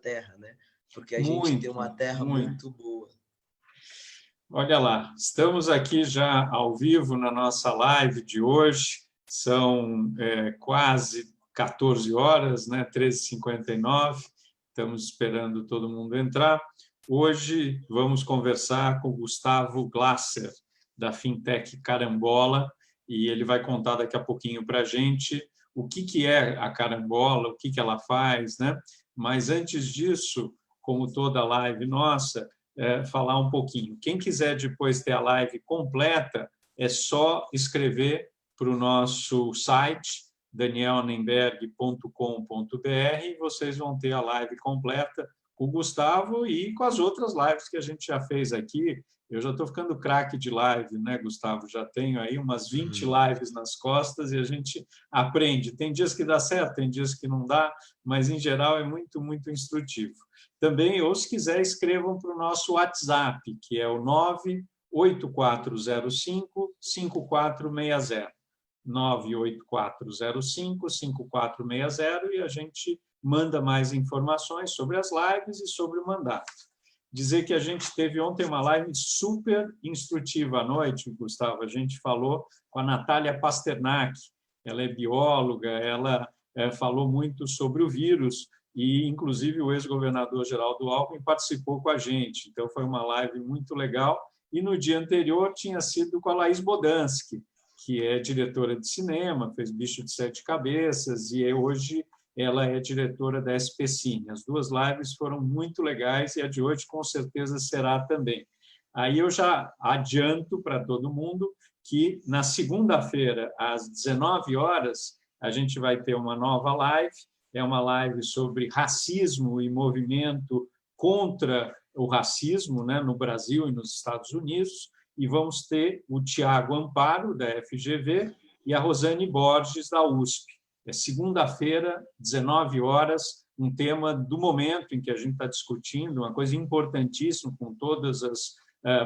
terra, né? Porque a gente tem Muito, uma terra muito. muito boa. Olha lá, estamos aqui já ao vivo na nossa live de hoje. São quase 14 horas, né? 13h59. Estamos esperando todo mundo entrar. Hoje vamos conversar com o Gustavo Glasser, da Fintech Carambola, e ele vai contar daqui a pouquinho para a gente o que é a Carambola, o que ela faz, né? Mas antes disso, como toda live nossa, falar um pouquinho. Quem quiser depois ter a live completa, é só escrever para o nosso site, danielnenberg.com.br, e vocês vão ter a live completa com o Gustavo e com as outras lives que a gente já fez aqui. Eu já estou ficando craque de live, né, Gustavo? Já tenho aí umas 20 lives nas costas e a gente aprende. Tem dias que dá certo, tem dias que não dá, mas, em geral, é muito, muito instrutivo. Também, ou se quiser, escrevam para o nosso WhatsApp, que é o 98405-5460. 98405-5460, e a gente manda mais informações sobre as lives e sobre o mandato. Dizer que a gente teve ontem uma live super instrutiva à noite, Gustavo. A gente falou com a Natália Pasternak, ela é bióloga, ela falou muito sobre o vírus, e, inclusive, o ex-governador Geraldo Alckmin participou com a gente. Então, foi uma live muito legal. E, no dia anterior, tinha sido com a Laís Bodansky, que é diretora de cinema, fez Bicho de Sete Cabeças, e hoje ela é diretora da SPCine. As duas lives foram muito legais, e a de hoje, com certeza, será também. Aí eu já adianto para todo mundo que, na segunda-feira, às 19 horas, a gente vai ter uma nova live. É uma live sobre racismo e movimento contra o racismo, né, no Brasil e nos Estados Unidos, e vamos ter o Tiago Amparo, da FGV, e a Rosane Borges, da USP. É segunda-feira, 19 horas, um tema do momento em que a gente está discutindo, uma coisa importantíssima, com todas as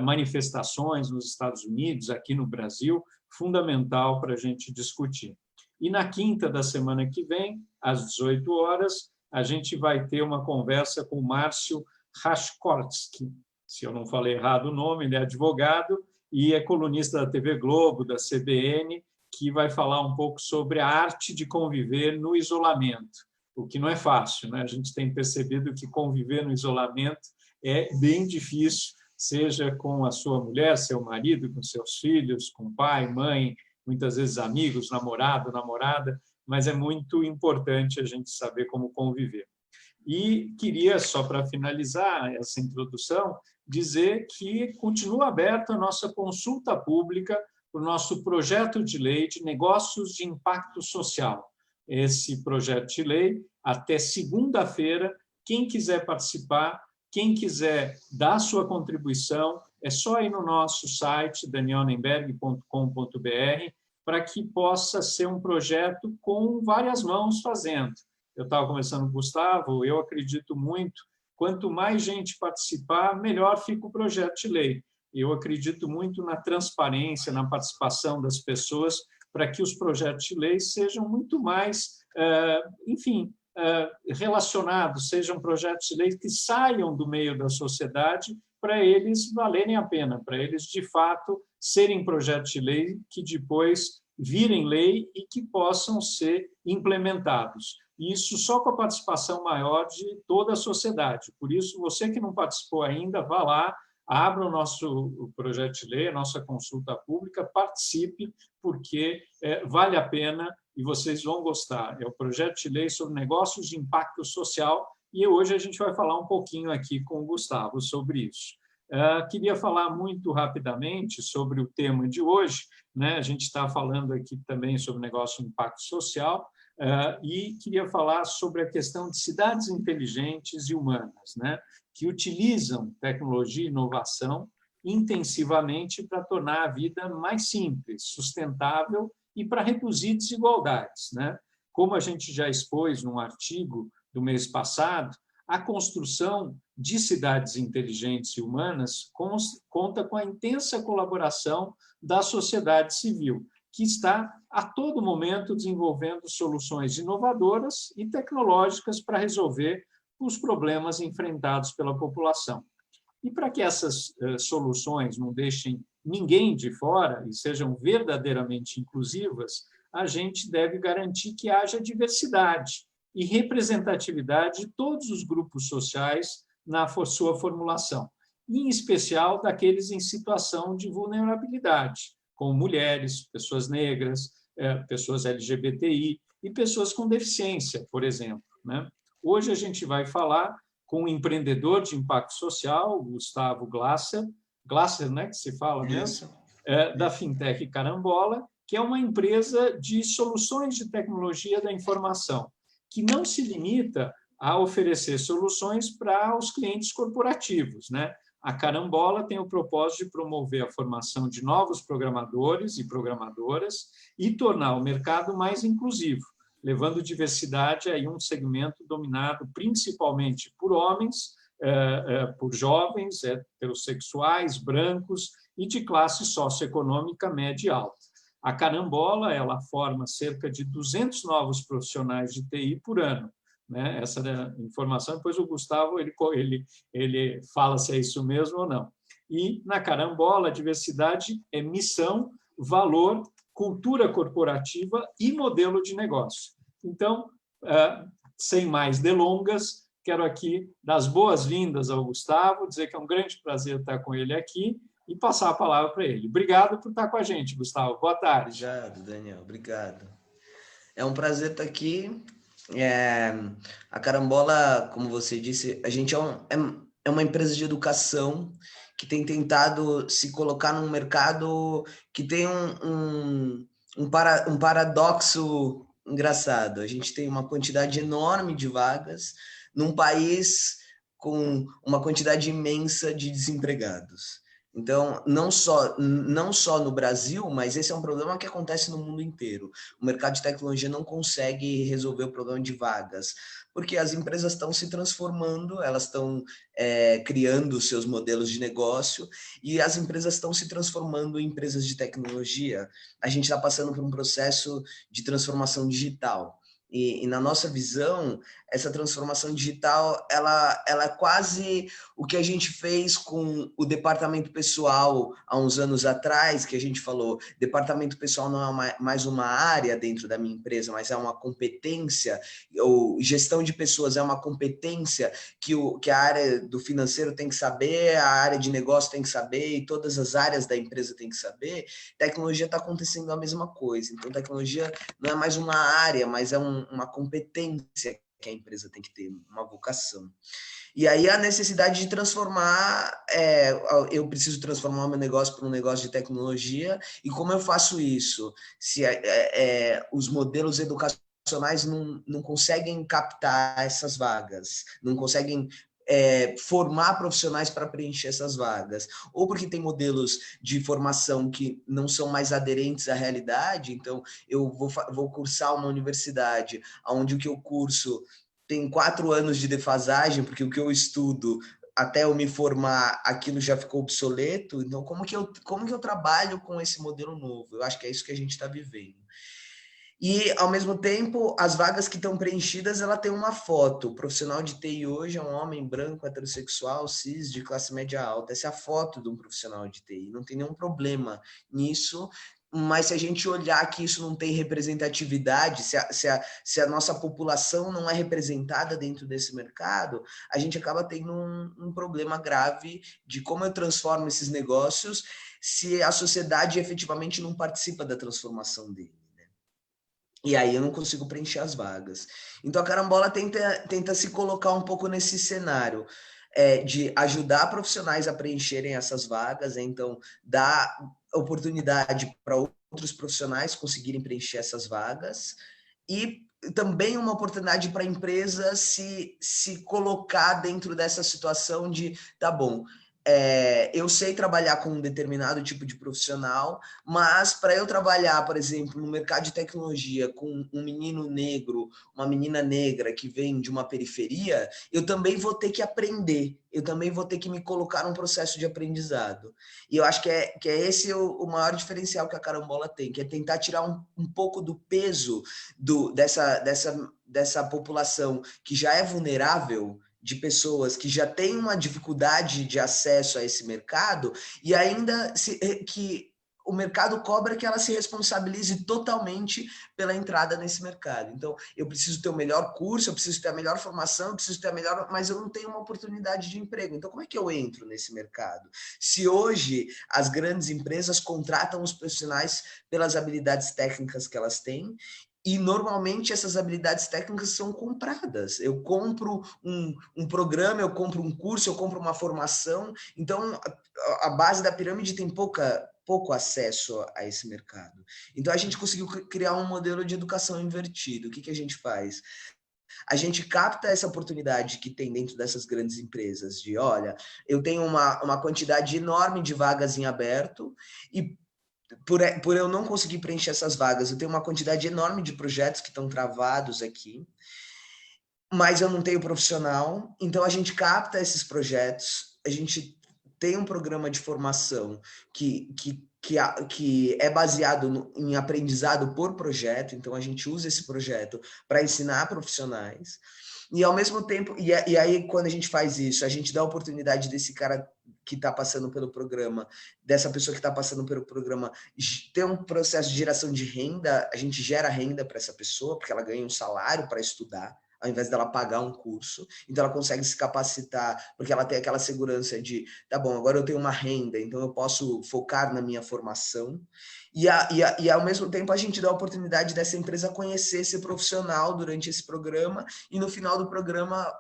manifestações nos Estados Unidos, aqui no Brasil, fundamental para a gente discutir. E na quinta da semana que vem, às 18 horas, a gente vai ter uma conversa com o Márcio Rashkortsky. Se eu não falei errado o nome, ele é advogado e é colunista da TV Globo, da CBN, que vai falar um pouco sobre a arte de conviver no isolamento, o que não é fácil, né? A gente tem percebido que conviver no isolamento é bem difícil, seja com a sua mulher, seu marido, com seus filhos, com pai, mãe, muitas vezes amigos, namorado, namorada, mas é muito importante a gente saber como conviver. E queria, só para finalizar essa introdução, dizer que continua aberta a nossa consulta pública para o nosso projeto de lei de negócios de impacto social. Esse projeto de lei, até segunda-feira, quem quiser participar, quem quiser dar sua contribuição, é só ir no nosso site, danielnenberg.com.br, para que possa ser um projeto com várias mãos fazendo. Eu estava conversando com o Gustavo, eu acredito muito, quanto mais gente participar, melhor fica o projeto de lei. Eu acredito muito na transparência, na participação das pessoas, para que os projetos de lei sejam muito mais, relacionados, sejam projetos de lei que saiam do meio da sociedade para eles valerem a pena, para eles, de fato, serem projetos de lei que depois virem lei e que possam ser implementados. Isso só com a participação maior de toda a sociedade. Por isso, você que não participou ainda, vá lá, abra o nosso projeto de lei, a nossa consulta pública, participe, porque vale a pena e vocês vão gostar. É o projeto de lei sobre negócios de impacto social, e hoje a gente vai falar um pouquinho aqui com o Gustavo sobre isso. Queria falar muito rapidamente sobre o tema de hoje, né? A gente está falando aqui também sobre negócio de impacto social, e queria falar sobre a questão de cidades inteligentes e humanas, né? Que utilizam tecnologia e inovação intensivamente para tornar a vida mais simples, sustentável e para reduzir desigualdades, né? Como a gente já expôs num artigo do mês passado, a construção de cidades inteligentes e humanas conta com a intensa colaboração da sociedade civil, que está a todo momento desenvolvendo soluções inovadoras e tecnológicas para resolver os problemas enfrentados pela população. E para que essas soluções não deixem ninguém de fora e sejam verdadeiramente inclusivas, a gente deve garantir que haja diversidade e representatividade de todos os grupos sociais na sua formulação, em especial daqueles em situação de vulnerabilidade, como mulheres, pessoas negras, pessoas LGBTI e pessoas com deficiência, por exemplo. Hoje a gente vai falar com um empreendedor de impacto social, o Gustavo Glasser, né, que se fala mesmo, da Fintech Carambola, que é uma empresa de soluções de tecnologia da informação, que não se limita a oferecer soluções para os clientes corporativos. A Carambola tem o propósito de promover a formação de novos programadores e programadoras e tornar o mercado mais inclusivo, levando diversidade a um segmento dominado principalmente por homens, por jovens, heterossexuais, brancos e de classe socioeconômica média e alta. A Carambola ela forma cerca de 200 novos profissionais de TI por ano. Essa informação, depois o Gustavo ele fala se é isso mesmo ou não. E na Carambola, a diversidade é missão, valor, cultura corporativa e modelo de negócio. Então, sem mais delongas, quero aqui dar as boas-vindas ao Gustavo, dizer que é um grande prazer estar com ele aqui e passar a palavra para ele. Obrigado por estar com a gente, Gustavo. Boa tarde. Obrigado, Daniel. Obrigado. É um prazer estar aqui. A Carambola, como você disse, a gente é uma empresa de educação que tem tentado se colocar num mercado que tem um paradoxo engraçado. A gente tem uma quantidade enorme de vagas num país com uma quantidade imensa de desempregados. Então, não só no Brasil, mas esse é um problema que acontece no mundo inteiro. O mercado de tecnologia não consegue resolver o problema de vagas, porque as empresas estão se transformando, elas estão criando seus modelos de negócio e as empresas estão se transformando em empresas de tecnologia. A gente está passando por um processo de transformação digital. E na nossa visão, essa transformação digital, ela é quase o que a gente fez com o departamento pessoal há uns anos atrás, que a gente falou, departamento pessoal não é mais uma área dentro da minha empresa, mas é uma competência, ou gestão de pessoas é uma competência que a área do financeiro tem que saber, a área de negócio tem que saber, e todas as áreas da empresa tem que saber. Tecnologia está acontecendo a mesma coisa. Então, tecnologia não é mais uma área, mas é uma competência que a empresa tem que ter, uma vocação. E aí a necessidade de transformar, eu preciso transformar o meu negócio para um negócio de tecnologia, e como eu faço isso? Se os modelos educacionais não conseguem captar essas vagas, não conseguem formar profissionais para preencher essas vagas, ou porque tem modelos de formação que não são mais aderentes à realidade. Então eu vou cursar uma universidade onde o que eu curso tem 4 anos de defasagem, porque o que eu estudo até eu me formar, aquilo já ficou obsoleto. Então como que eu trabalho com esse modelo novo? Eu acho que é isso que a gente está vivendo. E, ao mesmo tempo, as vagas que estão preenchidas, ela tem uma foto. O profissional de TI hoje é um homem branco, heterossexual, cis, de classe média alta. Essa é a foto de um profissional de TI. Não tem nenhum problema nisso, mas se a gente olhar que isso não tem representatividade, se a nossa população não é representada dentro desse mercado, a gente acaba tendo um problema grave de como eu transformo esses negócios se a sociedade efetivamente não participa da transformação dele. E aí eu não consigo preencher as vagas. Então a Carambola tenta se colocar um pouco nesse cenário de ajudar profissionais a preencherem essas vagas, então dar oportunidade para outros profissionais conseguirem preencher essas vagas, e também uma oportunidade para a empresa se colocar dentro dessa situação de, tá bom, eu sei trabalhar com um determinado tipo de profissional, mas para eu trabalhar, por exemplo, no mercado de tecnologia com um menino negro, uma menina negra que vem de uma periferia, eu também vou ter que aprender, eu também vou ter que me colocar num processo de aprendizado. E eu acho que é esse o maior diferencial que a Carambola tem, que é tentar tirar um pouco do peso dessa população que já é vulnerável, de pessoas que já têm uma dificuldade de acesso a esse mercado e ainda que o mercado cobra que ela se responsabilize totalmente pela entrada nesse mercado. Então, eu preciso ter o melhor curso, eu preciso ter a melhor formação, eu preciso ter a melhor, mas eu não tenho uma oportunidade de emprego. Então, como é que eu entro nesse mercado? Se hoje as grandes empresas contratam os profissionais pelas habilidades técnicas que elas têm, e normalmente essas habilidades técnicas são compradas. Eu compro um programa, eu compro um curso, eu compro uma formação. Então, a base da pirâmide tem pouco acesso a esse mercado. Então, a gente conseguiu criar um modelo de educação invertido. O que a gente faz? A gente capta essa oportunidade que tem dentro dessas grandes empresas de, olha, eu tenho uma quantidade enorme de vagas em aberto e por eu não conseguir preencher essas vagas, eu tenho uma quantidade enorme de projetos que estão travados aqui, mas eu não tenho profissional, então a gente capta esses projetos, a gente tem um programa de formação que é baseado em aprendizado por projeto, então a gente usa esse projeto para ensinar profissionais, e ao mesmo tempo, e aí quando a gente faz isso, a gente dá a oportunidade desse cara que está passando pelo programa, dessa pessoa que está passando pelo programa, ter um processo de geração de renda, a gente gera renda para essa pessoa, porque ela ganha um salário para estudar, ao invés dela pagar um curso, então ela consegue se capacitar, porque ela tem aquela segurança de, tá bom, agora eu tenho uma renda, então eu posso focar na minha formação, e ao mesmo tempo a gente dá a oportunidade dessa empresa conhecer esse profissional durante esse programa, e no final do programa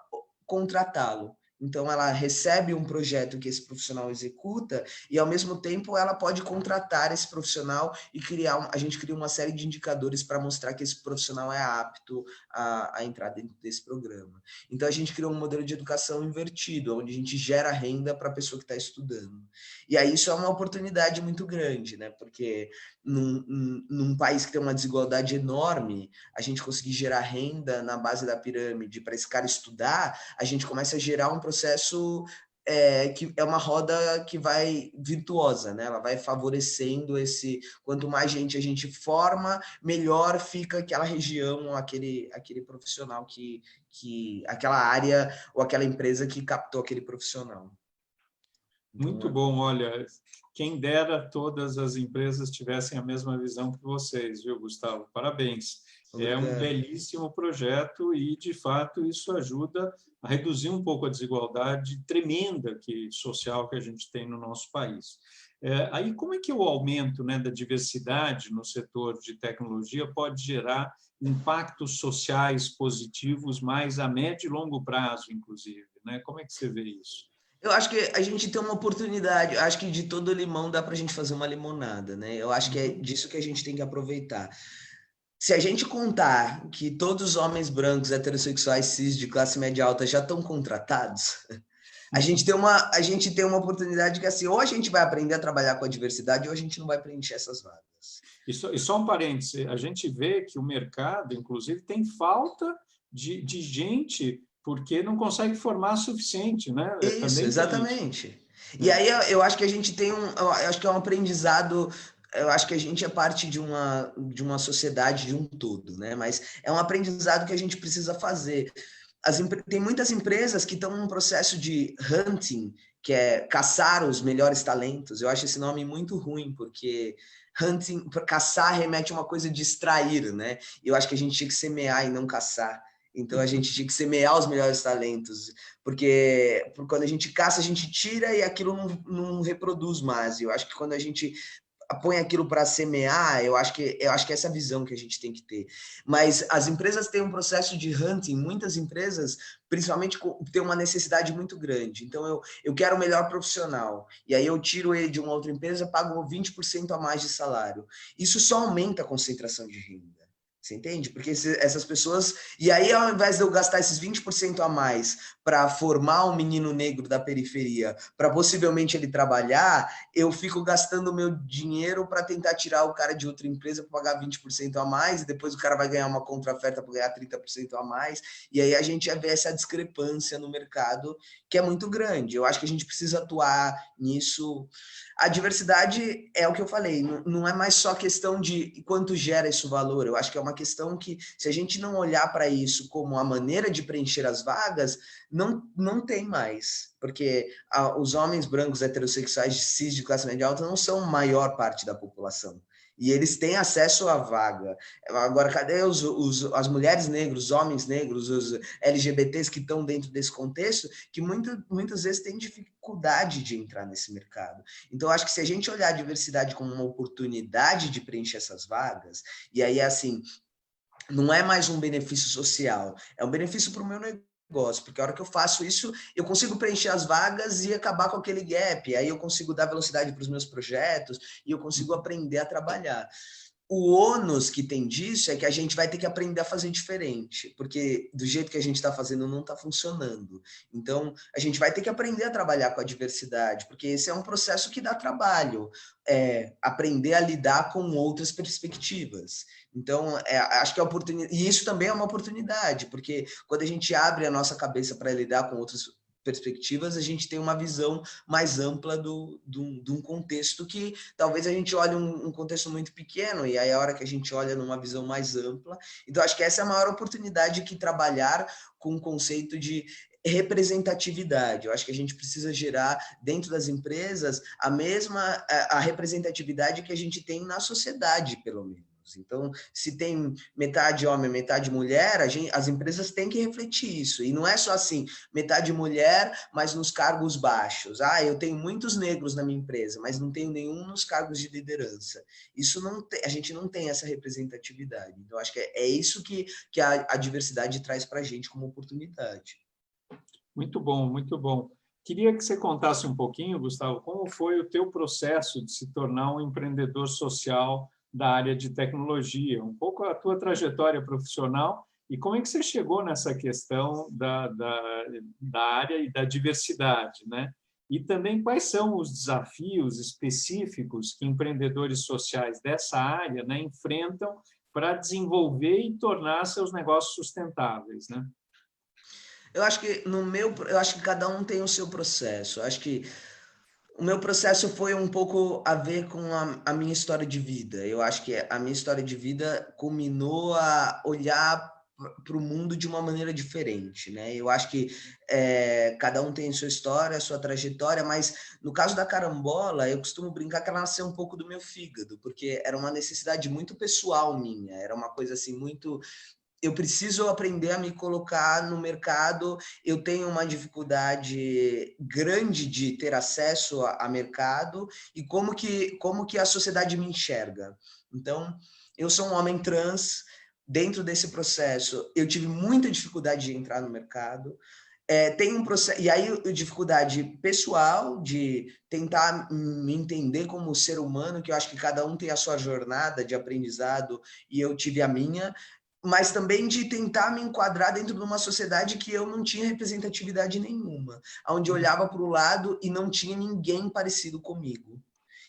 contratá-lo. Então, ela recebe um projeto que esse profissional executa e, ao mesmo tempo, ela pode contratar esse profissional e a gente cria uma série de indicadores para mostrar que esse profissional é apto a entrar dentro desse programa. Então, a gente criou um modelo de educação invertido, onde a gente gera renda para a pessoa que está estudando. E aí, isso é uma oportunidade muito grande, né? Porque num país que tem uma desigualdade enorme, a gente conseguir gerar renda na base da pirâmide para esse cara estudar, a gente começa a gerar um processo que é uma roda que vai virtuosa, né? Ela vai favorecendo esse. Quanto mais gente a gente forma, melhor fica aquela região, aquele profissional aquela área ou aquela empresa que captou aquele profissional. Então, Muito bom, olha, quem dera todas as empresas tivessem a mesma visão que vocês, viu, Gustavo? Parabéns. É um belíssimo projeto e, de fato, isso ajuda a reduzir um pouco a desigualdade tremenda social que a gente tem no nosso país. Aí, como é que o aumento, né, da diversidade no setor de tecnologia pode gerar impactos sociais positivos mais a médio e longo prazo, inclusive, né? Como é que você vê isso? Eu acho que a gente tem uma oportunidade, eu acho que de todo limão dá para a gente fazer uma limonada, né? Eu acho que é disso que a gente tem que aproveitar. Se a gente contar que todos os homens brancos, heterossexuais, cis, de classe média alta já estão contratados, a gente tem uma oportunidade que assim, ou a gente vai aprender a trabalhar com a diversidade, ou a gente não vai preencher essas vagas. E só um parêntese, a gente vê que o mercado, inclusive, tem falta de gente porque não consegue formar suficiente, né? Isso, Também exatamente. isso. E aí eu acho que a gente eu acho que é um aprendizado, eu acho que a gente é parte de uma sociedade de um todo, né? Mas é um aprendizado que a gente precisa fazer. Tem muitas empresas que estão num processo de hunting, que é caçar os melhores talentos. Eu acho esse nome muito ruim, porque hunting, caçar remete a uma coisa de extrair, né? Eu acho que a gente tinha que semear e não caçar. Então a gente tinha que semear os melhores talentos, porque quando a gente caça, a gente tira e aquilo não reproduz mais. Eu acho que quando a gente põe aquilo para semear, eu acho que essa é a visão que a gente tem que ter. Mas as empresas têm um processo de hunting, muitas empresas, principalmente, têm uma necessidade muito grande. Então, eu quero o melhor profissional, e aí eu tiro ele de uma outra empresa, pago 20% a mais de salário. Isso só aumenta a concentração de renda. Você entende? Porque essas pessoas... E aí, ao invés de eu gastar esses 20% a mais para formar um menino negro da periferia, para possivelmente ele trabalhar, eu fico gastando o meu dinheiro para tentar tirar o cara de outra empresa para pagar 20% a mais, e depois o cara vai ganhar uma contra-oferta para ganhar 30% a mais, e aí a gente já vê essa discrepância no mercado, que é muito grande. Eu acho que a gente precisa atuar nisso. A diversidade é o que eu falei, não é mais só questão de quanto gera esse valor, eu acho que é uma questão que, se a gente não olhar para isso como a maneira de preencher as vagas, não tem mais, porque os homens brancos heterossexuais cis de classe média alta não são a maior parte da população. E eles têm acesso à vaga. Agora, cadê as mulheres negras, os homens negros, os LGBTs que estão dentro desse contexto, que muitas vezes têm dificuldade de entrar nesse mercado? Então, acho que se a gente olhar a diversidade como uma oportunidade de preencher essas vagas, e aí, assim, não é mais um benefício social, é um benefício para o meu negócio, porque a hora que eu faço isso, eu consigo preencher as vagas e acabar com aquele gap, aí eu consigo dar velocidade para os meus projetos e eu consigo aprender a trabalhar. O ônus que tem disso é que a gente vai ter que aprender a fazer diferente, porque do jeito que a gente está fazendo não está funcionando. Então, a gente vai ter que aprender a trabalhar com a diversidade, porque esse é um processo que dá trabalho, aprender a lidar com outras perspectivas. Então, acho que é oportunidade, e isso também é uma oportunidade, porque quando a gente abre a nossa cabeça para lidar com outras perspectivas, a gente tem uma visão mais ampla de um contexto que talvez a gente olhe um contexto muito pequeno, e aí a hora que a gente olha numa visão mais ampla. Então, acho que essa é a maior oportunidade que trabalhar com o conceito de representatividade. Eu acho que a gente precisa gerar dentro das empresas a representatividade que a gente tem na sociedade, pelo menos. Então, se tem metade homem, metade mulher, as empresas têm que refletir isso. E não é só assim, metade mulher, mas nos cargos baixos. Eu tenho muitos negros na minha empresa, mas não tenho nenhum nos cargos de liderança. Isso não tem, a gente não tem essa representatividade. Então, acho que é isso que a diversidade traz para a gente como oportunidade. Muito bom, muito bom. Queria que você contasse um pouquinho, Gustavo, como foi o teu processo de se tornar um empreendedor social da área de tecnologia, um pouco a tua trajetória profissional e como é que você chegou nessa questão da área e da diversidade, né? E também quais são os desafios específicos que empreendedores sociais dessa área, né, enfrentam para desenvolver e tornar seus negócios sustentáveis, né? Eu acho que cada um tem o seu processo. Eu acho que o meu processo foi um pouco a ver com a minha história de vida. Eu acho que a minha história de vida culminou a olhar para o mundo de uma maneira diferente, né? Eu acho que cada um tem sua história, sua trajetória, mas no caso da carambola, eu costumo brincar que ela nasceu um pouco do meu fígado, porque era uma necessidade muito pessoal minha, era uma coisa assim muito. Eu preciso aprender a me colocar no mercado, eu tenho uma dificuldade grande de ter acesso a mercado e como que a sociedade me enxerga. Então, eu sou um homem trans, dentro desse processo, eu tive muita dificuldade de entrar no mercado, tem um processo, e aí dificuldade pessoal de tentar me entender como ser humano, que eu acho que cada um tem a sua jornada de aprendizado e eu tive a minha, mas também de tentar me enquadrar dentro de uma sociedade que eu não tinha representatividade nenhuma, onde eu olhava para o lado e não tinha ninguém parecido comigo.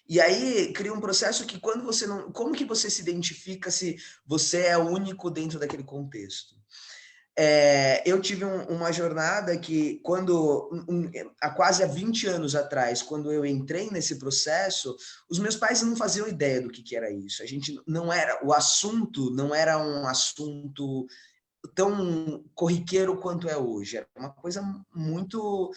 E aí cria um processo que quando você não... Como que você se identifica se você é único dentro daquele contexto? Eu tive uma jornada que, há quase 20 anos atrás, quando eu entrei nesse processo, os meus pais não faziam ideia do que era isso. A gente não era, o assunto não era um assunto tão corriqueiro quanto é hoje. Era uma coisa muito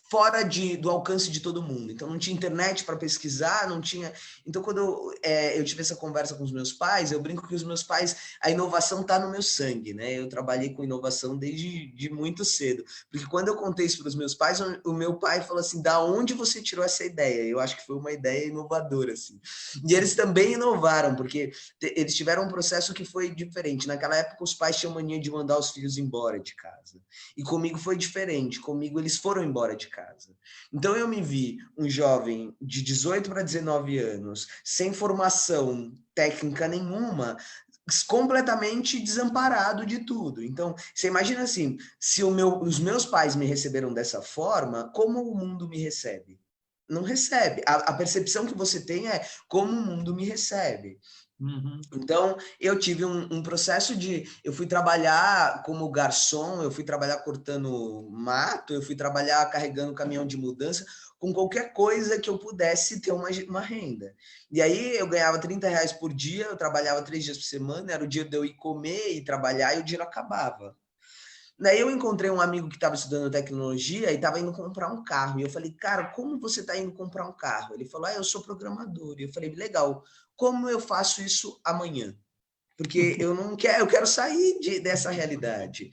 fora do alcance de todo mundo. Então, não tinha internet para pesquisar, não tinha... Então, quando eu tive essa conversa com os meus pais, eu brinco que os meus pais, a inovação está no meu sangue, né? Eu trabalhei com inovação desde muito cedo. Porque quando eu contei isso para os meus pais, o meu pai falou assim, da onde você tirou essa ideia? Eu acho que foi uma ideia inovadora, assim. E eles também inovaram, porque eles tiveram um processo que foi diferente. Naquela época, os pais tinham mania de mandar os filhos embora de casa. E comigo foi diferente. Comigo, eles foram embora de casa. Então, eu me vi um jovem de 18 para 19 anos, sem formação técnica nenhuma, completamente desamparado de tudo. Então, você imagina assim, se os meus pais me receberam dessa forma, como o mundo me recebe? Não recebe. A percepção que você tem é como o mundo me recebe. Uhum. Então, eu tive um processo de... Eu fui trabalhar como garçom, eu fui trabalhar cortando mato, eu fui trabalhar carregando caminhão de mudança, com qualquer coisa que eu pudesse ter uma renda. E aí, eu ganhava R$30 por dia, eu trabalhava 3 dias por semana, era o dia de eu ir comer e trabalhar, e o dinheiro acabava. Daí eu encontrei um amigo que estava estudando tecnologia e estava indo comprar um carro. E eu falei, cara, como você está indo comprar um carro? Ele falou, eu sou programador. E eu falei, legal, como eu faço isso amanhã? Porque eu não quero, eu quero sair dessa realidade.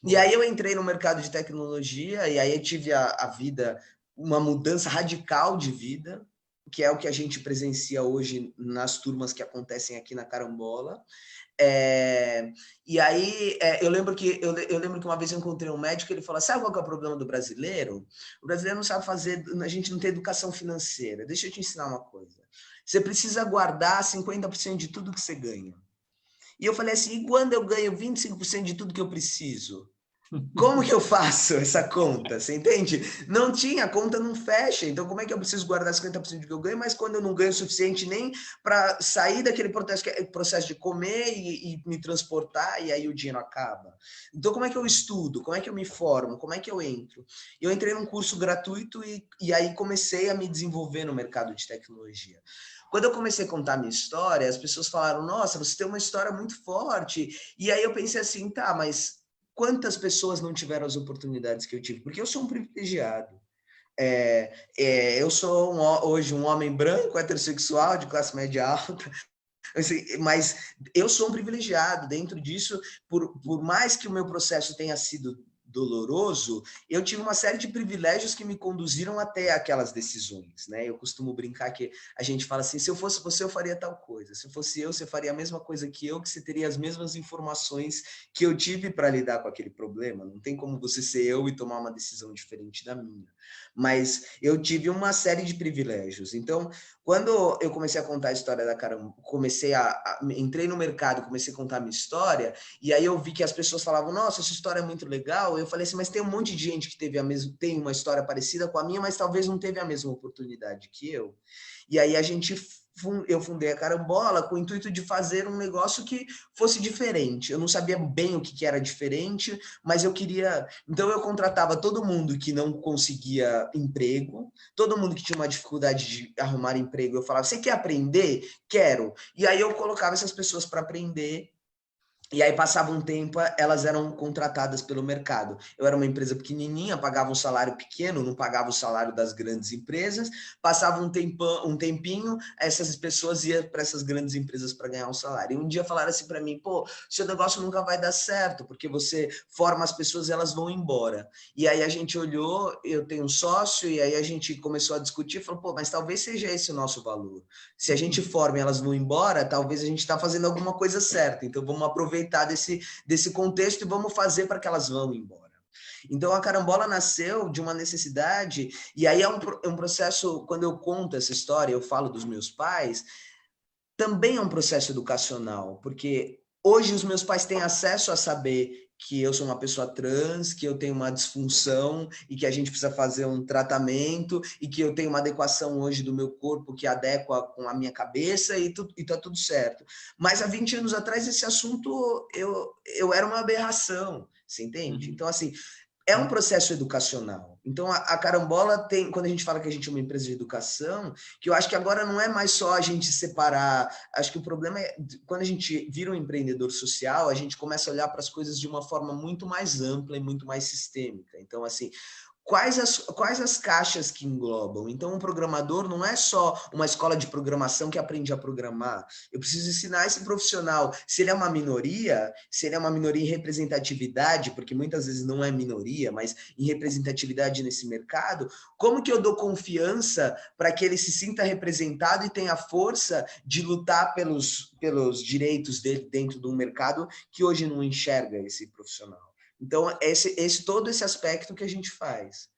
E aí eu entrei no mercado de tecnologia e aí eu tive a vida, uma mudança radical de vida, que é o que a gente presencia hoje nas turmas que acontecem aqui na Carambola. É, e aí eu lembro que uma vez eu encontrei um médico, ele falou: sabe qual que é o problema do brasileiro? O brasileiro não sabe fazer, a gente não tem educação financeira. Deixa eu te ensinar uma coisa. Você precisa guardar 50% de tudo que você ganha. E eu falei assim: e quando eu ganho 25% de tudo que eu preciso? Como que eu faço essa conta? Você entende? Não tinha, a conta não fecha. Então, como é que eu preciso guardar 50% do que eu ganho, mas quando eu não ganho o suficiente nem para sair daquele processo de comer e me transportar, e aí o dinheiro acaba? Então, como é que eu estudo? Como é que eu me formo? Como é que eu entro? Eu entrei num curso gratuito e aí comecei a me desenvolver no mercado de tecnologia. Quando eu comecei a contar minha história, as pessoas falaram: Nossa, você tem uma história muito forte. E aí eu pensei assim: tá, mas quantas pessoas não tiveram as oportunidades que eu tive? Porque eu sou um privilegiado. Eu sou hoje um homem branco, heterossexual, de classe média alta, assim, mas eu sou um privilegiado. Dentro disso, por mais que o meu processo tenha sido doloroso, eu tive uma série de privilégios que me conduziram até aquelas decisões, né? Eu costumo brincar que a gente fala assim: se eu fosse você, eu faria tal coisa. Se fosse eu, você faria a mesma coisa que eu, que você teria as mesmas informações que eu tive para lidar com aquele problema. Não tem como você ser eu e tomar uma decisão diferente da minha. Mas eu tive uma série de privilégios. Então, quando eu comecei a contar a história da Caramba, entrei no mercado, comecei a contar a minha história, e aí eu vi que as pessoas falavam: Nossa, essa história é muito legal. Eu falei assim: mas tem um monte de gente que tem uma história parecida com a minha, mas talvez não teve a mesma oportunidade que eu. E aí eu fundei a Carambola com o intuito de fazer um negócio que fosse diferente. Eu não sabia bem o que era diferente, mas eu queria. Então eu contratava todo mundo que não conseguia emprego, todo mundo que tinha uma dificuldade de arrumar emprego. Eu falava: Você quer aprender? Quero. E aí eu colocava essas pessoas para aprender. E aí passava um tempo, elas eram contratadas pelo mercado. Eu era uma empresa pequenininha, pagava um salário pequeno, não pagava o salário das grandes empresas. Passava um tempinho, essas pessoas iam para essas grandes empresas para ganhar um salário. E um dia falaram assim para mim: pô, seu negócio nunca vai dar certo, porque você forma as pessoas e elas vão embora. E aí a gente olhou, eu tenho um sócio, e aí a gente começou a discutir, falou: pô, mas talvez seja esse o nosso valor. Se a gente forma e elas vão embora, talvez a gente está fazendo alguma coisa certa. Então vamos aproveitar desse contexto e vamos fazer para que elas vão embora. Então a Carambola nasceu de uma necessidade, e aí é um processo, quando eu conto essa história, eu falo dos meus pais, também é um processo educacional, porque hoje os meus pais têm acesso a saber que eu sou uma pessoa trans, que eu tenho uma disfunção e que a gente precisa fazer um tratamento e que eu tenho uma adequação hoje do meu corpo que adequa com a minha cabeça e tá tudo certo. Mas há 20 anos atrás esse assunto eu era uma aberração, você entende? Então, assim, é um processo educacional. Então, a Carambola tem, quando a gente fala que a gente é uma empresa de educação, que eu acho que agora não é mais só a gente separar. Acho que o problema é quando a gente vira um empreendedor social, a gente começa a olhar para as coisas de uma forma muito mais ampla e muito mais sistêmica. Então, assim, quais as caixas que englobam? Então, um programador não é só uma escola de programação que aprende a programar. Eu preciso ensinar esse profissional. Se ele é uma minoria, se ele é uma minoria em representatividade, porque muitas vezes não é minoria, mas em representatividade nesse mercado, como que eu dou confiança para que ele se sinta representado e tenha força de lutar pelos direitos dele dentro de um mercado que hoje não enxerga esse profissional? Então, todo esse aspecto que a gente faz.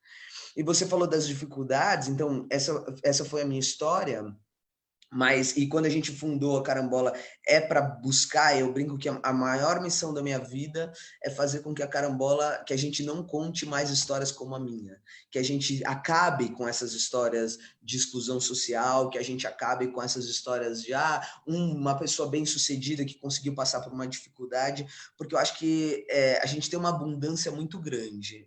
E você falou das dificuldades, então, essa foi a minha história, mas, e quando a gente fundou a Carambola, é para buscar, eu brinco que a maior missão da minha vida é fazer com que a Carambola, que a gente não conte mais histórias como a minha, que a gente acabe com essas histórias de exclusão social, que a gente acabe com essas histórias de uma pessoa bem-sucedida que conseguiu passar por uma dificuldade, porque eu acho que a gente tem uma abundância muito grande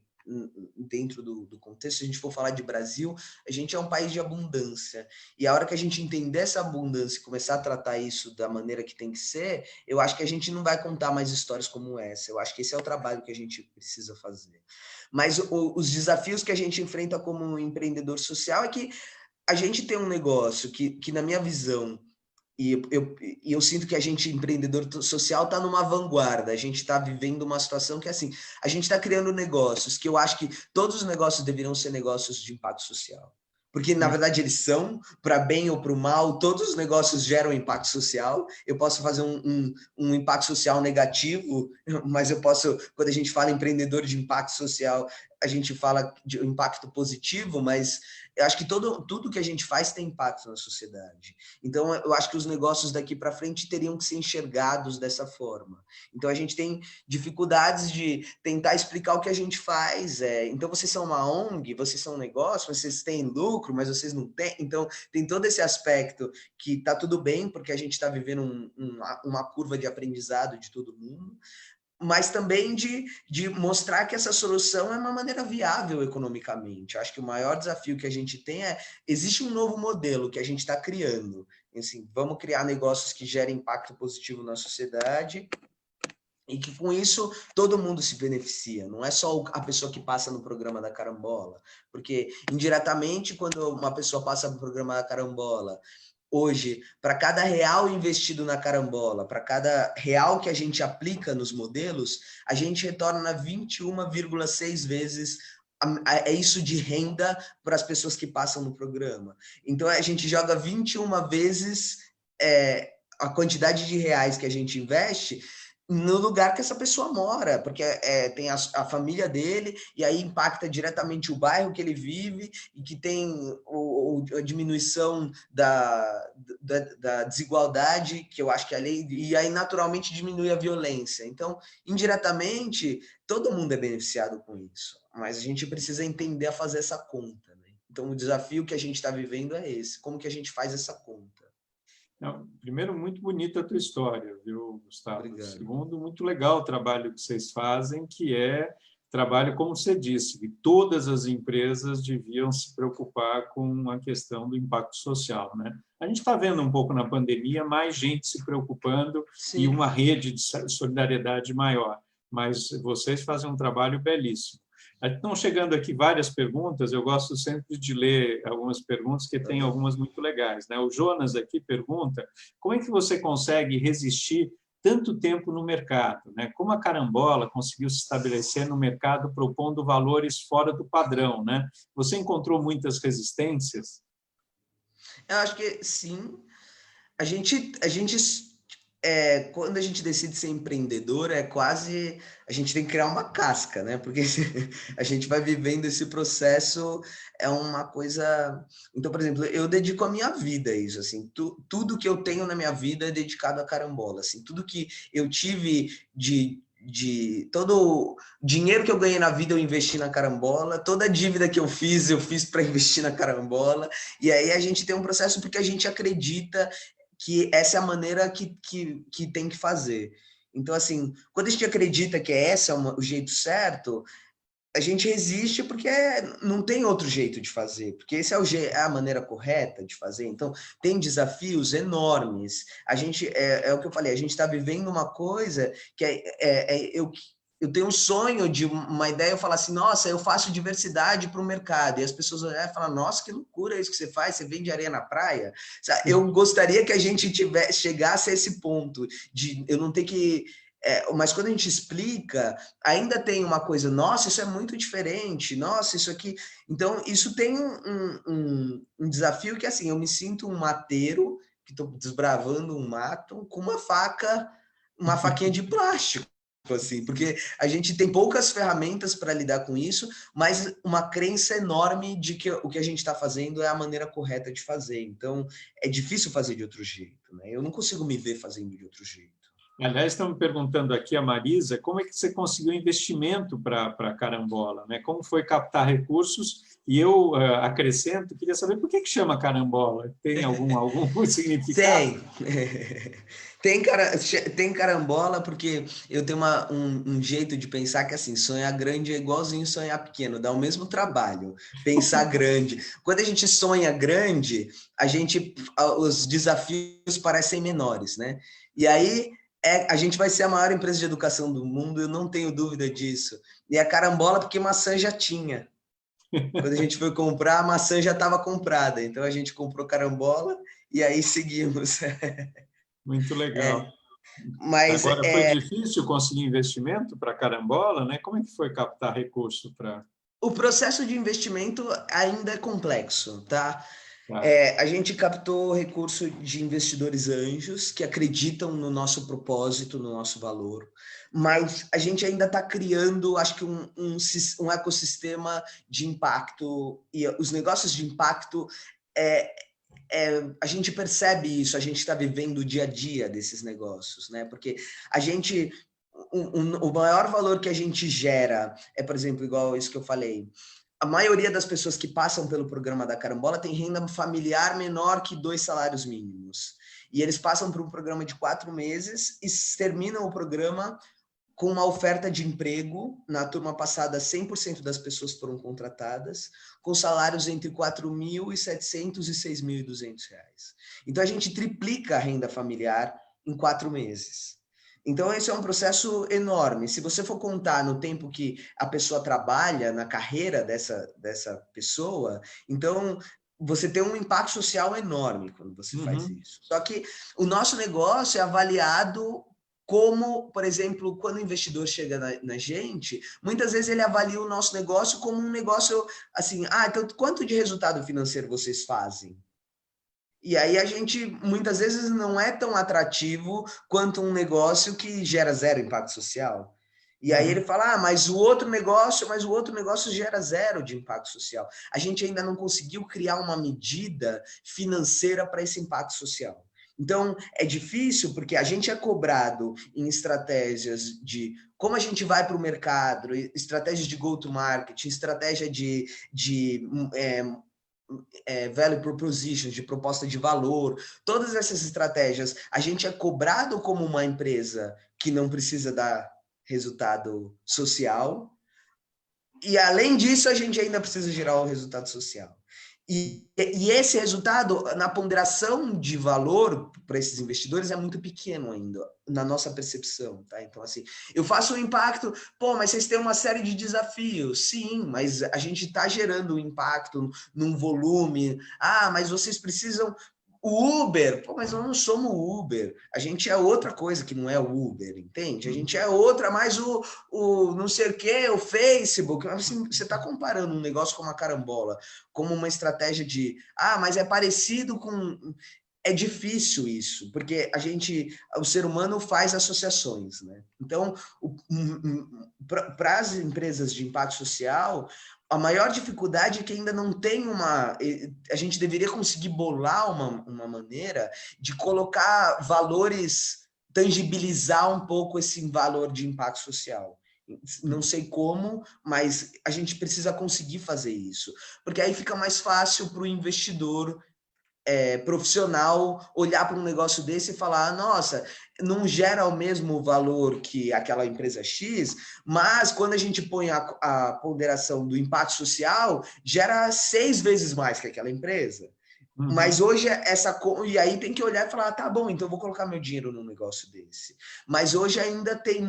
dentro do contexto, se a gente for falar de Brasil, a gente é um país de abundância. E a hora que a gente entender essa abundância e começar a tratar isso da maneira que tem que ser, eu acho que a gente não vai contar mais histórias como essa. Eu acho que esse é o trabalho que a gente precisa fazer. Mas os desafios que a gente enfrenta como empreendedor social é que a gente tem um negócio que na minha visão, eu sinto que a gente, empreendedor social, está numa vanguarda. A gente está vivendo uma situação que, assim, a gente está criando negócios que eu acho que todos os negócios deveriam ser negócios de impacto social. Porque, na verdade, eles são, para bem ou para o mal, todos os negócios geram impacto social. Eu posso fazer um impacto social negativo, mas eu posso, quando a gente fala empreendedor de impacto social, a gente fala de impacto positivo, mas eu acho que tudo que a gente faz tem impacto na sociedade. Então, eu acho que os negócios daqui para frente teriam que ser enxergados dessa forma. Então, a gente tem dificuldades de tentar explicar o que a gente faz. Então, vocês são uma ONG, vocês são um negócio, vocês têm lucro, mas vocês não têm. Então, tem todo esse aspecto que está tudo bem, porque a gente está vivendo uma curva de aprendizado de todo mundo, mas também de mostrar que essa solução é uma maneira viável economicamente. Acho que o maior desafio que a gente tem existe um novo modelo que a gente está criando. Assim, vamos criar negócios que gerem impacto positivo na sociedade e que com isso todo mundo se beneficia, não é só a pessoa que passa no programa da carambola, porque indiretamente quando uma pessoa passa no programa da carambola, hoje, para cada real investido na carambola, para cada real que a gente aplica nos modelos, a gente retorna 21,6 vezes isso de renda para as pessoas que passam no programa. Então, a gente joga 21 vezes a quantidade de reais que a gente investe no lugar que essa pessoa mora, porque tem a família dele, e aí impacta diretamente o bairro que ele vive, e que tem a diminuição da desigualdade, que eu acho que a lei, e aí naturalmente diminui a violência. Então, indiretamente, todo mundo é beneficiado com isso, mas a gente precisa entender a fazer essa conta, né? Então, o desafio que a gente está vivendo é esse, como que a gente faz essa conta? Não, primeiro, muito bonita a tua história, viu, Gustavo? Obrigado. Segundo, muito legal o trabalho que vocês fazem, que é trabalho, como você disse, que todas as empresas deviam se preocupar com a questão do impacto social, né? A gente está vendo um pouco na pandemia mais gente se preocupando. Sim. E uma rede de solidariedade maior, mas vocês fazem um trabalho belíssimo. Estão chegando aqui várias perguntas, eu gosto sempre de ler algumas perguntas, que tem algumas muito legais, né? O Jonas aqui pergunta, como é que você consegue resistir tanto tempo no mercado, né? Como a carambola conseguiu se estabelecer no mercado propondo valores fora do padrão, né? Você encontrou muitas resistências? Eu acho que sim. Quando a gente decide ser empreendedor, a gente tem que criar uma casca, né? Porque a gente vai vivendo esse processo, é uma coisa. Então, por exemplo, eu dedico a minha vida a isso, assim, tudo que eu tenho na minha vida é dedicado à carambola, assim, tudo que eu tive todo o dinheiro que eu ganhei na vida eu investi na carambola, toda a dívida que eu fiz para investir na carambola, e aí a gente tem um processo porque a gente acredita que essa é a maneira que tem que fazer. Então, assim, quando a gente acredita que esse é o jeito certo, a gente resiste porque não tem outro jeito de fazer, porque esse é a maneira correta de fazer. Então, tem desafios enormes. A gente, é o que eu falei, a gente está vivendo uma coisa que eu tenho um sonho de uma ideia, eu falar assim, nossa, eu faço diversidade para o mercado, e as pessoas olharem e falar, nossa, que loucura é isso que você faz, você vende areia na praia? Eu gostaria que a gente chegasse a esse ponto, de eu não ter que... mas quando a gente explica, ainda tem uma coisa, nossa, isso é muito diferente, nossa, isso aqui... Então, isso tem um desafio que, assim, eu me sinto um mateiro, que estou desbravando um mato, com uma faquinha de plástico, assim, porque a gente tem poucas ferramentas para lidar com isso, mas uma crença enorme de que o que a gente está fazendo é a maneira correta de fazer. Então, é difícil fazer de outro jeito, né? Eu não consigo me ver fazendo de outro jeito. Aliás, estão me perguntando aqui, a Marisa, como é que você conseguiu investimento para a Carambola, né? Como foi captar recursos? E eu acrescento, queria saber por que chama Carambola? Tem algum significado? Tem. Tem carambola porque eu tenho um jeito de pensar que assim, sonhar grande é igualzinho sonhar pequeno, dá o mesmo trabalho. Pensar grande. Quando a gente sonha grande, os desafios parecem menores, né? E aí a gente vai ser a maior empresa de educação do mundo, eu não tenho dúvida disso. E a carambola porque maçã já tinha. Quando a gente foi comprar, a maçã já estava comprada. Então a gente comprou carambola e aí seguimos. Muito É, legal. mas Agora, foi difícil conseguir investimento para a Carambola, né? Como é que foi captar recurso para... o processo de investimento ainda é complexo, tá? Tá. A gente captou recurso de investidores anjos que acreditam no nosso propósito, no nosso valor, mas a gente ainda está criando, acho que um ecossistema de impacto e os negócios de impacto é, a gente percebe isso, a gente está vivendo o dia a dia desses negócios, né? Porque a gente, o maior valor que a gente gera é, por exemplo, igual isso que eu falei, a maioria das pessoas que passam pelo programa da Carambola tem renda familiar menor que 2 salários mínimos. E eles passam por um programa de 4 meses e terminam o programa com uma oferta de emprego. Na turma passada, 100% das pessoas foram contratadas, com salários entre R$ 4.700 e R$ 6.200. Então, a gente triplica a renda familiar em 4 meses. Então, esse é um processo enorme. Se você for contar no tempo que a pessoa trabalha, na carreira dessa pessoa, então você tem um impacto social enorme quando você faz Uhum. isso. Só que o nosso negócio é avaliado como, por exemplo, quando o investidor chega na gente, muitas vezes ele avalia o nosso negócio como um negócio assim, então quanto de resultado financeiro vocês fazem? E aí a gente, muitas vezes, não é tão atrativo quanto um negócio que gera zero impacto social. E aí ele Uhum. fala, mas o outro negócio gera zero de impacto social. A gente ainda não conseguiu criar uma medida financeira para esse impacto social. Então, é difícil porque a gente é cobrado em estratégias de como a gente vai para o mercado, estratégias de go-to-market, estratégia de value proposition, de proposta de valor, todas essas estratégias, a gente é cobrado como uma empresa que não precisa dar resultado social, e além disso, a gente ainda precisa gerar o resultado social. E esse resultado, na ponderação de valor para esses investidores, é muito pequeno ainda, na nossa percepção, tá? Então, assim, eu faço um impacto, mas vocês têm uma série de desafios. Sim, mas a gente está gerando um impacto num volume. Mas vocês precisam o Uber, mas nós não somos o Uber. A gente é outra coisa que não é o Uber, entende? A gente é outra, mais o não sei o que, o Facebook. Assim, você está comparando um negócio como a carambola, como uma estratégia de, mas é parecido com. É difícil isso, porque o ser humano faz associações, né? Então, para as empresas de impacto social, a maior dificuldade é que ainda não tem a gente deveria conseguir bolar uma maneira de colocar valores, tangibilizar um pouco esse valor de impacto social. Não sei como, mas a gente precisa conseguir fazer isso, porque aí fica mais fácil para o investidor profissional olhar para um negócio desse e falar, nossa, não gera o mesmo valor que aquela empresa X, mas quando a gente põe a ponderação do impacto social, gera 6 vezes mais que aquela empresa. Mas Uhum. hoje e aí tem que olhar e falar, tá bom, então eu vou colocar meu dinheiro num negócio desse. Mas hoje ainda tem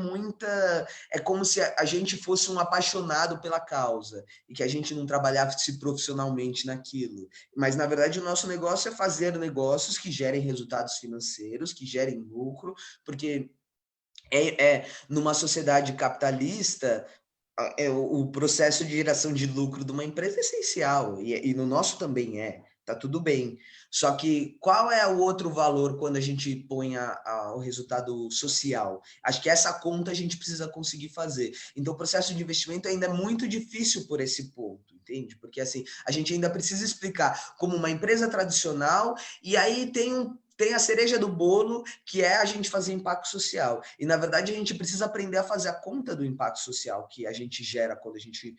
é como se a gente fosse um apaixonado pela causa e que a gente não trabalhasse profissionalmente naquilo. Mas na verdade o nosso negócio é fazer negócios que gerem resultados financeiros, que gerem lucro, porque numa sociedade capitalista o processo de geração de lucro de uma empresa é essencial, e no nosso também tá tudo bem. Só que qual é o outro valor quando a gente põe o resultado social? Acho que essa conta a gente precisa conseguir fazer. Então, o processo de investimento ainda é muito difícil por esse ponto, entende? Porque assim, a gente ainda precisa explicar como uma empresa tradicional, e aí tem tem a cereja do bolo, que é a gente fazer impacto social. E, na verdade, a gente precisa aprender a fazer a conta do impacto social que a gente gera quando a gente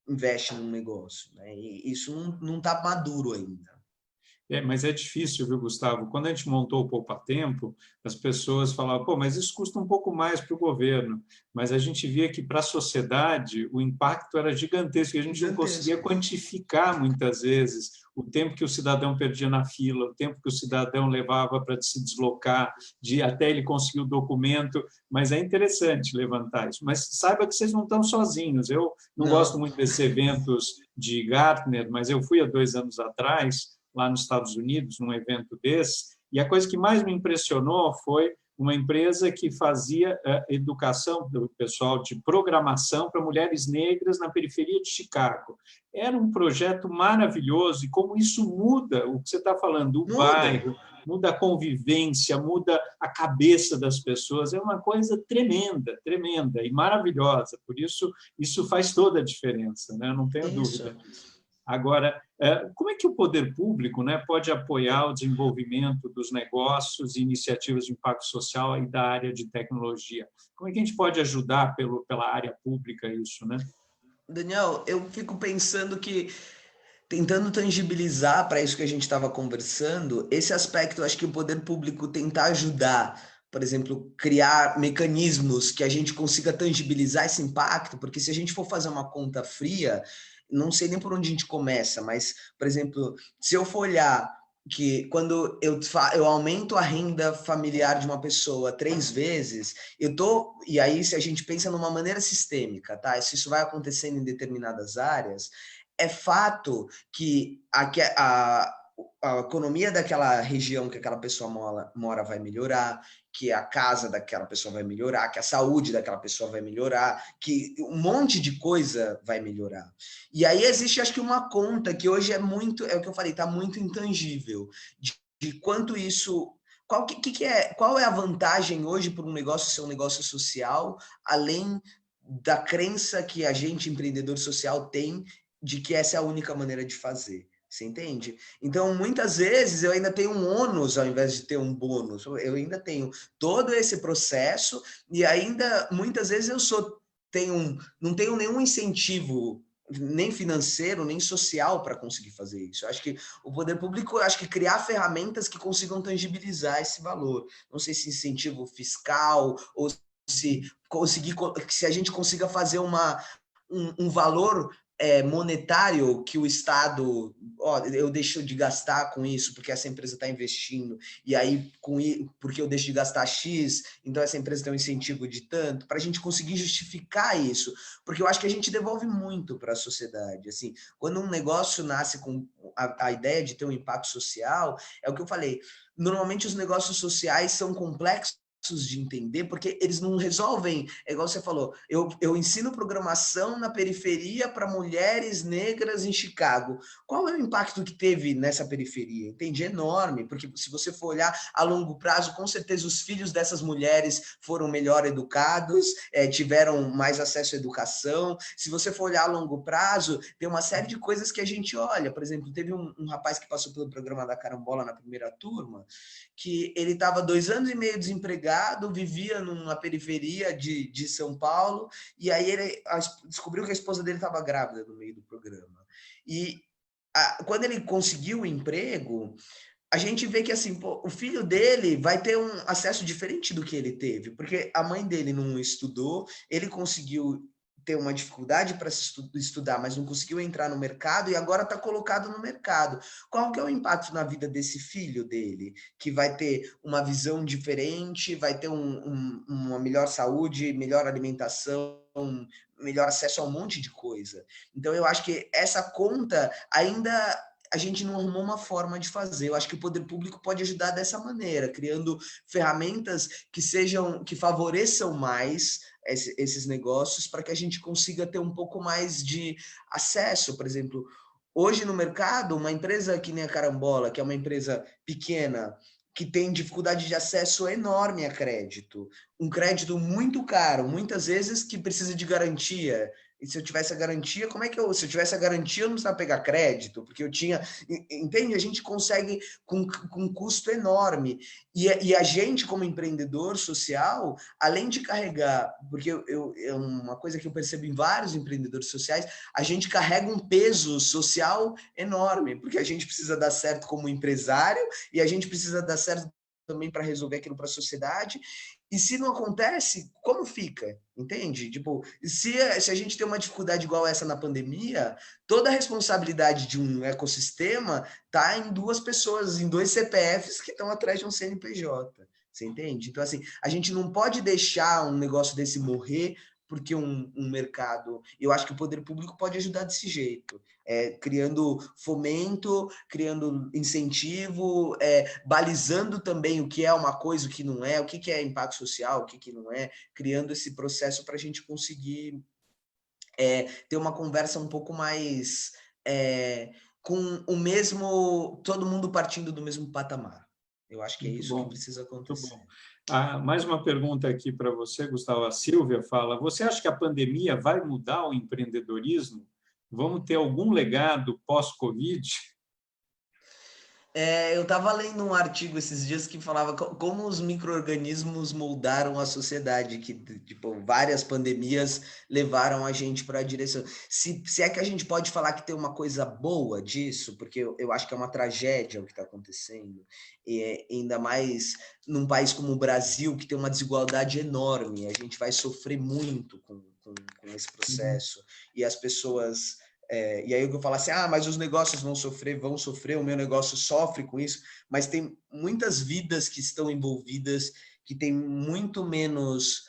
investe num negócio, né? E isso não está maduro ainda. Mas é difícil, viu, Gustavo? Quando a gente montou o Poupa Tempo, as pessoas falavam, pô, mas isso custa um pouco mais para o governo. Mas a gente via que, para a sociedade, o impacto era gigantesco, e a gente não conseguia quantificar, muitas vezes, o tempo que o cidadão perdia na fila, o tempo que o cidadão levava para se deslocar, até ele conseguir o documento. Mas é interessante levantar isso. Mas saiba que vocês não estão sozinhos. Eu não gosto muito desses eventos de Gartner, mas eu fui há 2 anos atrás, lá nos Estados Unidos, num evento desse, e a coisa que mais me impressionou foi uma empresa que fazia educação do pessoal de programação para mulheres negras na periferia de Chicago. Era um projeto maravilhoso, e como isso muda o que você está falando, o bairro, muda a convivência, muda a cabeça das pessoas, é uma coisa tremenda, tremenda e maravilhosa. Por isso, isso faz toda a diferença, né? Não tenho dúvida disso. Agora, como é que o poder público, né, pode apoiar o desenvolvimento dos negócios e iniciativas de impacto social e da área de tecnologia? Como é que a gente pode ajudar pela área pública isso, né? Daniel, eu fico pensando que, tentando tangibilizar para isso que a gente estava conversando, esse aspecto, eu acho que o poder público tentar ajudar, por exemplo, criar mecanismos que a gente consiga tangibilizar esse impacto, porque se a gente for fazer uma conta fria, não sei nem por onde a gente começa, mas, por exemplo, se eu for olhar que quando eu aumento a renda familiar de uma pessoa 3 vezes, e aí se a gente pensa numa maneira sistêmica, tá? Se isso vai acontecendo em determinadas áreas, é fato que a economia daquela região que aquela pessoa mora vai melhorar, que a casa daquela pessoa vai melhorar, que a saúde daquela pessoa vai melhorar, que um monte de coisa vai melhorar. E aí existe, acho que, uma conta que hoje é muito, é o que eu falei, está muito intangível, de quanto isso. Qual é a vantagem hoje para um negócio ser um negócio social, além da crença que a gente, empreendedor social, tem de que essa é a única maneira de fazer. Você entende? Então, muitas vezes, eu ainda tenho um ônus ao invés de ter um bônus. Eu ainda tenho todo esse processo e ainda, muitas vezes, não tenho nenhum incentivo, nem financeiro, nem social, para conseguir fazer isso. Eu acho que o poder público, acho que criar ferramentas que consigam tangibilizar esse valor. Não sei se incentivo fiscal ou se a gente consiga fazer um valor monetário que o Estado, eu deixo de gastar com isso porque essa empresa está investindo, e aí porque eu deixo de gastar X, então essa empresa tem um incentivo de tanto, para a gente conseguir justificar isso, porque eu acho que a gente devolve muito para a sociedade. Assim, quando um negócio nasce com a ideia de ter um impacto social, é o que eu falei, normalmente os negócios sociais são complexos de entender, porque eles não resolvem, é igual você falou, eu ensino programação na periferia para mulheres negras em Chicago. Qual é o impacto que teve nessa periferia? Entendi, enorme, porque se você for olhar a longo prazo, com certeza os filhos dessas mulheres foram melhor educados, tiveram mais acesso à educação. Se você for olhar a longo prazo, tem uma série de coisas que a gente olha. Por exemplo, teve um rapaz que passou pelo programa da Carambola na primeira turma, que ele estava 2 anos e meio desempregado, vivia numa periferia de São Paulo, e aí ele descobriu que a esposa dele estava grávida no meio do programa. E quando ele conseguiu o emprego, a gente vê que assim, pô, o filho dele vai ter um acesso diferente do que ele teve, porque a mãe dele não estudou, ele conseguiu ter uma dificuldade para estudar, mas não conseguiu entrar no mercado e agora está colocado no mercado. Qual que é o impacto na vida desse filho dele? Que vai ter uma visão diferente, vai ter uma melhor saúde, melhor alimentação, melhor acesso a um monte de coisa. Então, eu acho que essa conta ainda a gente não arrumou uma forma de fazer. Eu acho que o poder público pode ajudar dessa maneira, criando ferramentas que favoreçam mais esses negócios, para que a gente consiga ter um pouco mais de acesso. Por exemplo, hoje no mercado, uma empresa que nem a Carambola, que é uma empresa pequena, que tem dificuldade de acesso enorme a crédito, um crédito muito caro, muitas vezes que precisa de garantia, E se eu tivesse a garantia, como é que se eu tivesse a garantia, eu não precisava pegar crédito, porque eu tinha, entende? A gente consegue com um custo enorme. E a gente, como empreendedor social, além de carregar, porque é uma coisa que eu percebo em vários empreendedores sociais, a gente carrega um peso social enorme, porque a gente precisa dar certo como empresário e a gente precisa dar certo também para resolver aquilo para a sociedade. E se não acontece, como fica? Entende? Tipo, se a gente tem uma dificuldade igual essa na pandemia, toda a responsabilidade de um ecossistema está em duas pessoas, em dois CPFs que estão atrás de um CNPJ. Você entende? Então, assim, a gente não pode deixar um negócio desse morrer porque um mercado. Eu acho que o poder público pode ajudar desse jeito, criando fomento, criando incentivo, balizando também o que é uma coisa, o que não é, o que é impacto social, o que não é, criando esse processo para a gente conseguir ter uma conversa um pouco mais com o mesmo, todo mundo partindo do mesmo patamar. Eu acho que é Muito isso que bom, precisa muito acontecer. bom. Mais uma pergunta aqui para você, Gustavo. A Silvia fala: você acha que a pandemia vai mudar o empreendedorismo? Vamos ter algum legado pós-Covid? Eu estava lendo um artigo esses dias que falava como os micro-organismos moldaram a sociedade, que tipo, várias pandemias levaram a gente para a direção. Se é que a gente pode falar que tem uma coisa boa disso, porque eu acho que é uma tragédia o que está acontecendo, e ainda mais num país como o Brasil, que tem uma desigualdade enorme, a gente vai sofrer muito com esse processo, e as pessoas e aí eu falo assim, mas os negócios vão sofrer, o meu negócio sofre com isso, mas tem muitas vidas que estão envolvidas, que tem muito menos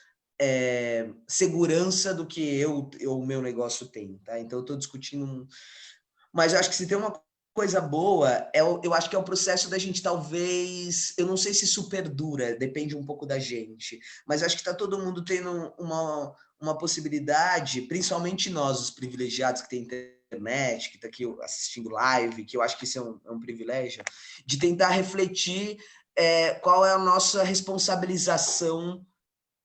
segurança do que o meu negócio tem, tá? Então eu estou discutindo, mas eu acho que se tem uma coisa boa, eu acho que é o processo da gente talvez, eu não sei se isso perdura, depende um pouco da gente, mas eu acho que está todo mundo tendo uma possibilidade, principalmente nós, os privilegiados que têm internet, que está aqui assistindo live, que eu acho que isso é um privilégio, de tentar refletir qual é a nossa responsabilização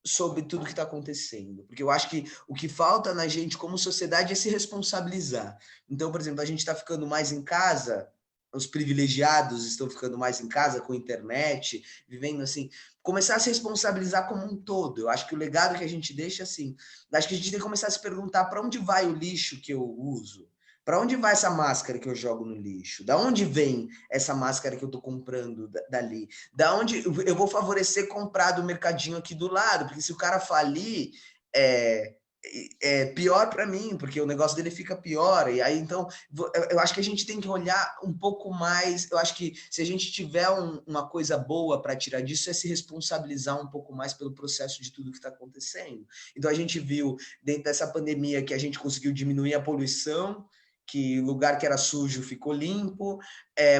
sobre tudo que está acontecendo. Porque eu acho que o que falta na gente como sociedade é se responsabilizar. Então, por exemplo, a gente está ficando mais em casa, os privilegiados estão ficando mais em casa com internet, vivendo assim, começar a se responsabilizar como um todo. Eu acho que o legado que a gente deixa assim, acho que a gente tem que começar a se perguntar para onde vai o lixo que eu uso? Para onde vai essa máscara que eu jogo no lixo? Da onde vem essa máscara que eu estou comprando dali? Da onde eu vou favorecer comprar do mercadinho aqui do lado? Porque se o cara falir, é, é pior para mim, porque o negócio dele fica pior. E aí, então, eu acho que a gente tem que olhar um pouco mais. Eu acho que se a gente tiver uma coisa boa para tirar disso, é se responsabilizar um pouco mais pelo processo de tudo que está acontecendo. Então, a gente viu, dentro dessa pandemia, que a gente conseguiu diminuir a poluição, que o lugar que era sujo ficou limpo,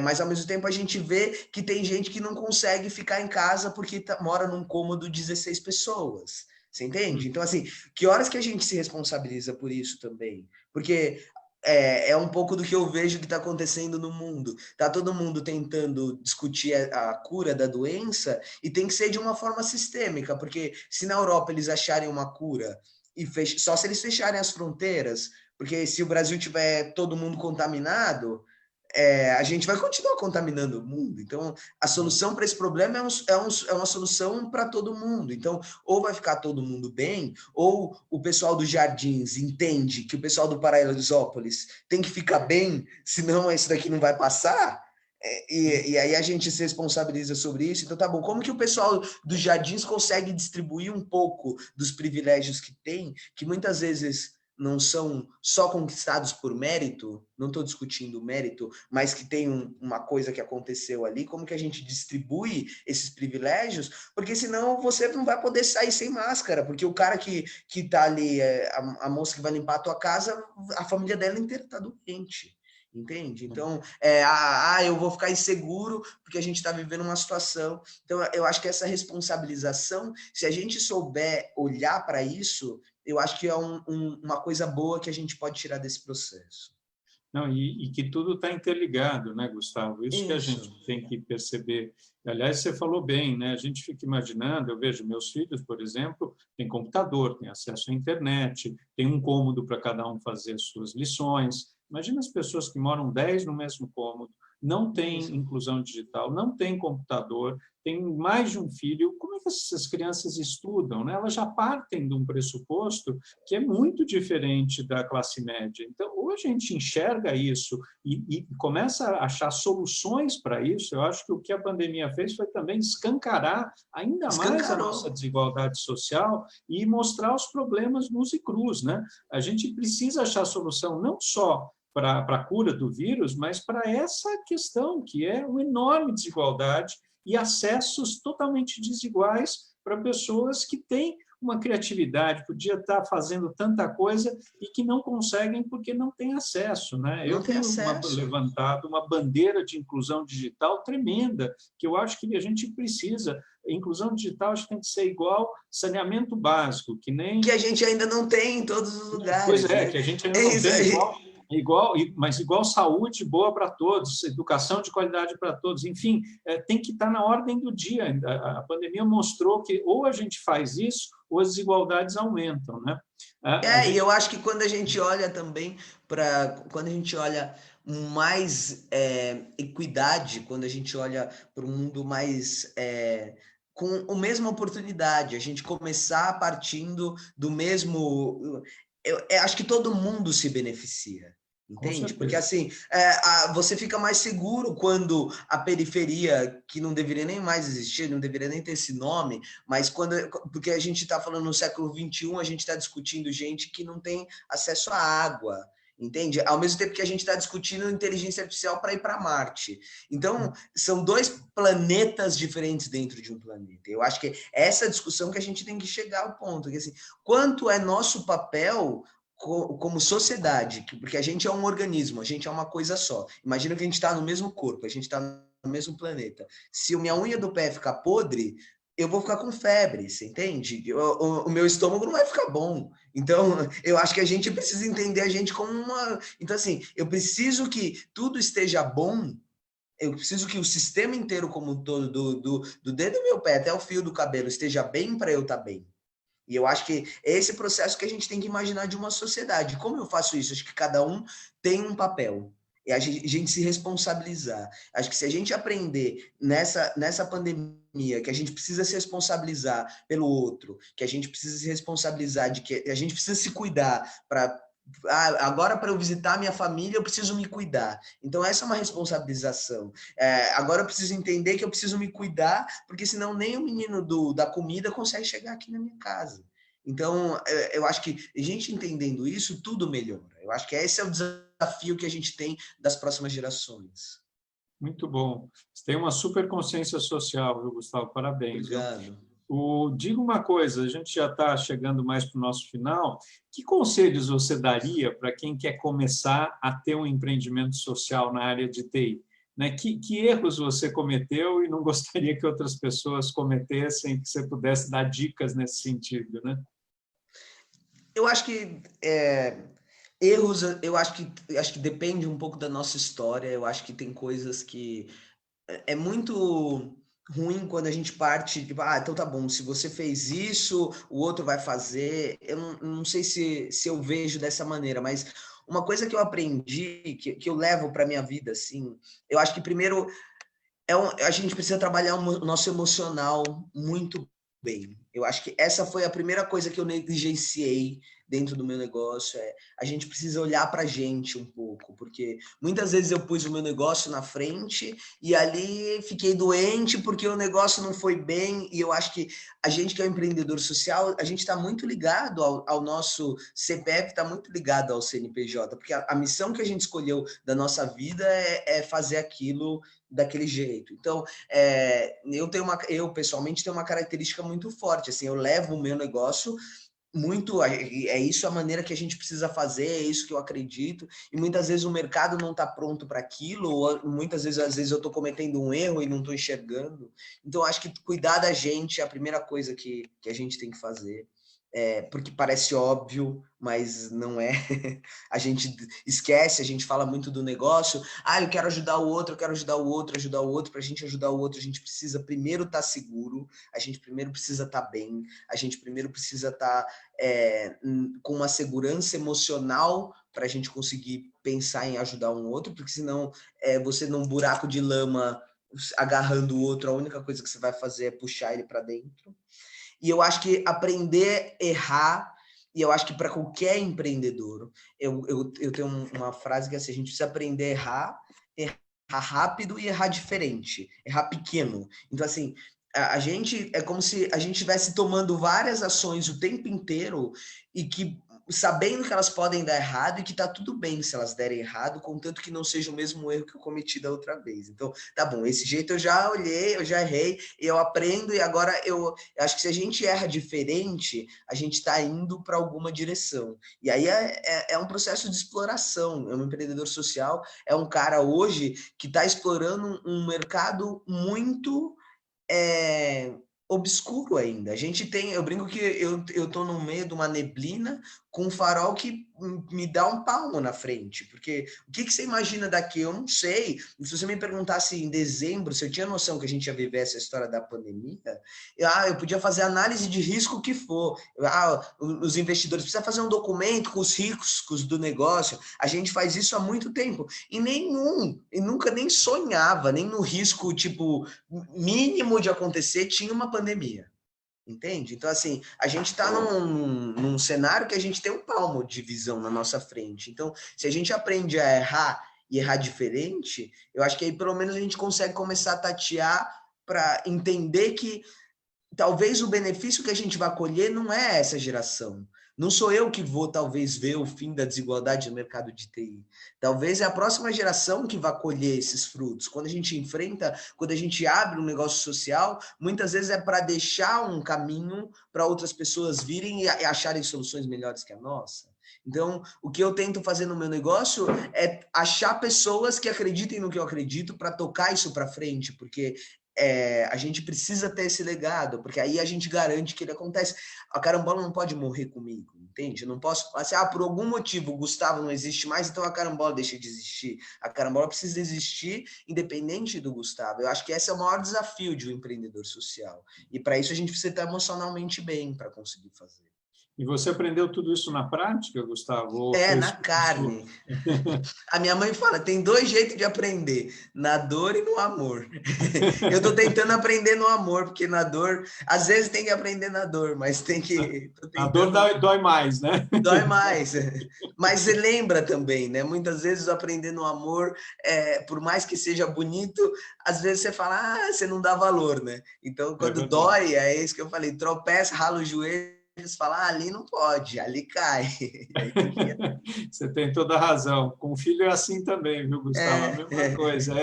mas ao mesmo tempo a gente vê que tem gente que não consegue ficar em casa porque mora num cômodo 16 pessoas. Você entende? Então, assim, que horas que a gente se responsabiliza por isso também? Porque é um pouco do que eu vejo que está acontecendo no mundo. Está todo mundo tentando discutir a cura da doença e tem que ser de uma forma sistêmica, porque se na Europa eles acharem uma cura e só se eles fecharem as fronteiras, porque se o Brasil tiver todo mundo contaminado, a gente vai continuar contaminando o mundo. Então, a solução para esse problema é uma solução para todo mundo. Então, ou vai ficar todo mundo bem, ou o pessoal dos Jardins entende que o pessoal do Paraisópolis tem que ficar bem, senão isso daqui não vai passar. E aí a gente se responsabiliza sobre isso. Então, tá bom, como que o pessoal dos Jardins consegue distribuir um pouco dos privilégios que tem, que muitas vezes não são só conquistados por mérito, não estou discutindo o mérito, mas que tem uma coisa que aconteceu ali, como que a gente distribui esses privilégios, porque senão você não vai poder sair sem máscara, porque o cara que está ali, a moça que vai limpar a tua casa, a família dela inteira está doente. Entende? Então, eu vou ficar inseguro porque a gente está vivendo uma situação. Então, eu acho que essa responsabilização, se a gente souber olhar para isso, eu acho que é uma coisa boa que a gente pode tirar desse processo. Não, e que tudo está interligado, né, Gustavo? Isso que a gente Isso. tem que perceber. Aliás, você falou bem, né? A gente fica imaginando, eu vejo meus filhos, por exemplo, têm computador, têm acesso à internet, tem um cômodo para cada um fazer as suas lições. Imagina as pessoas que moram 10 no mesmo cômodo, não têm Isso. inclusão digital, não têm computador, têm mais de um filho. Como é que essas crianças estudam, né? Elas já partem de um pressuposto que é muito diferente da classe média. Então, ou a gente enxerga isso e começa a achar soluções para isso. Eu acho que o que a pandemia fez foi também escancarar ainda mais a Escancarou. nossa desigualdade social e mostrar os problemas nus e crus, né? A gente precisa achar solução não só para a cura do vírus, mas para essa questão, que é uma enorme desigualdade e acessos totalmente desiguais para pessoas que têm uma criatividade, podia estar fazendo tanta coisa e que não conseguem porque não têm acesso, né? Não Eu tem tenho acesso. levantado uma bandeira de inclusão digital tremenda, que eu acho que a gente precisa. A inclusão digital acho que tem que ser igual saneamento básico, que Que nem... a gente ainda não tem em todos os Pois lugares, é, né? que a gente ainda É não isso tem aí. mas igual saúde boa para todos, educação de qualidade para todos, enfim, tem que estar na ordem do dia. A pandemia mostrou que ou a gente faz isso ou as desigualdades aumentam, né? A E gente eu acho que quando a gente olha também quando a gente olha mais equidade, quando a gente olha para um mundo mais com a mesma oportunidade, a gente começar partindo do mesmo. Eu acho que todo mundo se beneficia. com Entende? Porque certeza. assim, você fica mais seguro quando a periferia, que não deveria nem mais existir, não deveria nem ter esse nome, mas porque a gente está falando no século XXI, a gente está discutindo gente que não tem acesso à água, entende? Ao mesmo tempo que a gente está discutindo inteligência artificial para ir para Marte. Então, são dois planetas diferentes dentro de um planeta. Eu acho que é essa discussão que a gente tem que chegar ao ponto, que assim, quanto é nosso papel como sociedade, porque a gente é um organismo, a gente é uma coisa só. Imagina que a gente está no mesmo corpo, a gente está no mesmo planeta. Se a minha unha do pé ficar podre, eu vou ficar com febre, você entende? O meu estômago não vai ficar bom. Então, eu acho que a gente precisa entender a gente como uma. Então, assim, eu preciso que tudo esteja bom. Eu preciso que o sistema inteiro, como um todo, do dedo do meu pé até o fio do cabelo, esteja bem para eu estar bem. E eu acho que é esse processo que a gente tem que imaginar de uma sociedade. Como eu faço isso? Acho que cada um tem um papel. E a gente se responsabilizar. Acho que se a gente aprender nessa pandemia que a gente precisa se responsabilizar pelo outro, que a gente precisa se responsabilizar de que a gente precisa se cuidar para agora para eu visitar a minha família eu preciso me cuidar. Então essa é uma responsabilização. Agora eu preciso entender que eu preciso me cuidar, porque senão nem o menino da comida consegue chegar aqui na minha casa. Então eu acho que a gente entendendo isso, tudo melhora. Eu acho que esse é o desafio que a gente tem das próximas gerações. Muito bom. Você tem uma super consciência social, viu, Gustavo? Parabéns, viu? Obrigado. Diga uma coisa, a gente já está chegando mais para o nosso final. Que conselhos você daria para quem quer começar a ter um empreendimento social na área de TI? Né? Que erros você cometeu e não gostaria que outras pessoas cometessem, que você pudesse dar dicas nesse sentido, né? Eu acho que erros, eu acho que depende um pouco da nossa história. Eu acho que tem coisas que é muito ruim quando a gente parte, tipo, então tá bom, se você fez isso, o outro vai fazer. Eu não sei se eu vejo dessa maneira, mas uma coisa que eu aprendi, que eu levo para minha vida, assim, eu acho que primeiro a gente precisa trabalhar o nosso emocional muito bem. Eu acho que essa foi a primeira coisa que eu negligenciei dentro do meu negócio. A gente precisa olhar para a gente um pouco, porque muitas vezes eu pus o meu negócio na frente e ali fiquei doente porque o negócio não foi bem. E eu acho que a gente que é um empreendedor social, a gente está muito ligado ao nosso CPF, está muito ligado ao CNPJ, porque a missão que a gente escolheu da nossa vida é fazer aquilo daquele jeito. Então, eu pessoalmente tenho uma característica muito forte, assim, eu levo o meu negócio muito, é isso a maneira que a gente precisa fazer, é isso que eu acredito, e muitas vezes o mercado não está pronto para aquilo, ou muitas vezes, às vezes eu estou cometendo um erro e não estou enxergando. Então, acho que cuidar da gente é a primeira coisa que a gente tem que fazer. porque parece óbvio, mas não é. A gente esquece, a gente fala muito do negócio. Ah, eu quero ajudar o outro, eu quero ajudar o outro, ajudar o outro. Para a gente ajudar o outro, a gente precisa primeiro estar seguro, a gente primeiro precisa estar bem, a gente primeiro precisa estar com uma segurança emocional para a gente conseguir pensar em ajudar um outro, porque senão você num buraco de lama agarrando o outro, a única coisa que você vai fazer é puxar ele para dentro. E eu acho que aprender a errar, e eu acho que para qualquer empreendedor, eu tenho uma frase que é assim, a gente precisa aprender a errar rápido e errar diferente, errar pequeno. Então, assim, a gente é como se a gente estivesse tomando várias ações o tempo inteiro e que sabendo que elas podem dar errado e que tá tudo bem se elas derem errado, contanto que não seja o mesmo erro que eu cometi da outra vez. Então, tá bom, esse jeito eu já olhei, eu já errei, eu aprendo e agora eu acho que se a gente erra diferente, a gente está indo para alguma direção. E aí é um processo de exploração. É um empreendedor social, é um cara hoje que está explorando um mercado muito obscuro ainda. A gente tem, eu brinco que eu tô no meio de uma neblina com um farol que me dá um palmo na frente, porque o que você imagina daqui? Eu não sei. Se você me perguntasse em dezembro, se eu tinha noção que a gente ia viver essa história da pandemia, eu podia fazer análise de risco que for. Os investidores precisam fazer um documento com os riscos do negócio. A gente faz isso há muito tempo. E nunca nem sonhava, nem no risco, tipo, mínimo de acontecer, tinha uma pandemia. Entende? Então, assim, a gente está num cenário que a gente tem um palmo de visão na nossa frente. Então, se a gente aprende a errar e errar diferente, eu acho que aí pelo menos a gente consegue começar a tatear para entender que talvez o benefício que a gente vai colher não é essa geração. Não sou eu que vou, talvez, ver o fim da desigualdade no mercado de TI. Talvez é a próxima geração que vai colher esses frutos. Quando a gente enfrenta, quando a gente abre um negócio social, muitas vezes é para deixar um caminho para outras pessoas virem e acharem soluções melhores que a nossa. Então, o que eu tento fazer no meu negócio é achar pessoas que acreditem no que eu acredito para tocar isso para frente, porque a gente precisa ter esse legado, porque aí a gente garante que ele acontece. A carambola não pode morrer comigo, entende? Eu não posso falar assim, por algum motivo o Gustavo não existe mais, então a carambola deixa de existir. A carambola precisa existir independente do Gustavo. Eu acho que esse é o maior desafio de um empreendedor social. E para isso a gente precisa estar emocionalmente bem para conseguir fazer. E você aprendeu tudo isso na prática, Gustavo? Ou Na carne. A minha mãe fala, tem 2 jeitos de aprender, na dor e no amor. Eu estou tentando aprender no amor, porque na dor, às vezes tem que aprender na dor, mas tem que... A dor dói mais, né? Dói mais. Mas você lembra também, né? Muitas vezes aprender no amor, por mais que seja bonito, às vezes você fala, você não dá valor, né? Então, quando dói, é isso que eu falei, tropeça, rala o joelho, eles falam, ali não pode, ali cai. Aí tem que... Você tem toda a razão. Com o filho é assim também, viu, Gustavo? A mesma coisa.